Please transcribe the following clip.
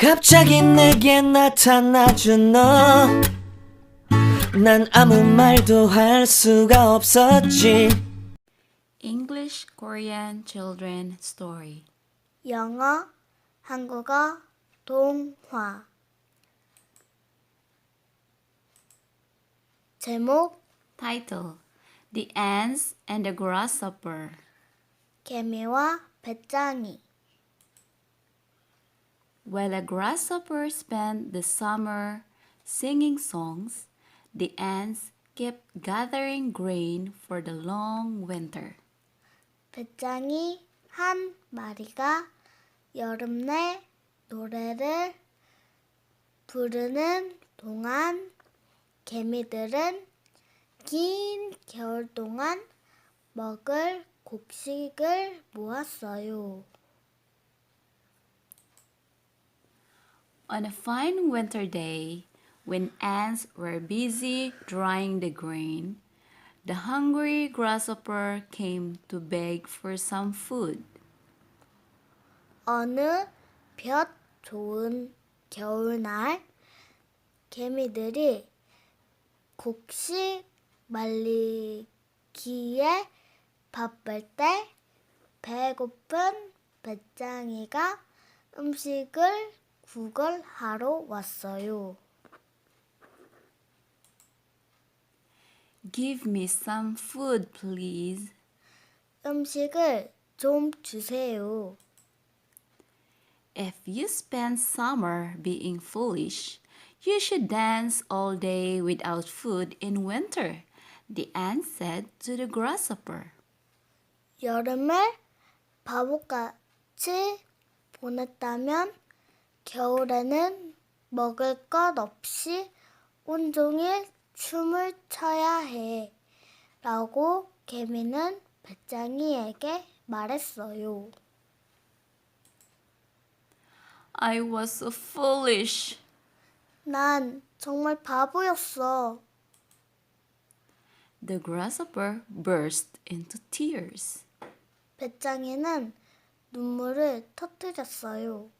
갑자기 내게 나타나준 너, 난 아무 말도 할 수가 없었지. English Korean Children Story. 영어, 한국어, 동화. 제목, Title: The Ants and the Grasshopper. 개미와 배짱이. While a grasshopper spent the summer singing songs, the ants kept gathering grain for the long winter. 배짱이 한 마리가 여름 내 노래를 부르는 동안 개미들은 긴 겨울 동안 먹을 곡식을 모았어요. On a fine winter day, when ants were busy drying the grain, the hungry grasshopper came to beg for some food. 어느 볕 좋은 겨울날 개미들이 곡식 말리기에 바쁠 때 배고픈 배짱이가 음식을 구걸하러 왔어요. Give me some food, please. 음식을 좀 주세요. If you spend summer being foolish, you should dance all day without food in winter, the ant said to the grasshopper. 여름을 바보같이 보냈다면 겨울에는 먹을 것 없이 온종일 춤을 춰야 해. 라고 개미는 배짱이에게 말했어요. I was so foolish. 난 정말 바보였어. The grasshopper burst into tears. 배짱이는 눈물을 터뜨렸어요.